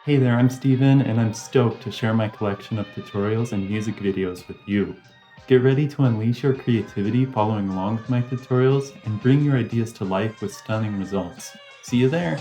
Hey there, I'm Steven, and I'm stoked to share my collection of tutorials and music videos with you. Get ready to unleash your creativity following along with my tutorials and bring your ideas to life with stunning results. See you there!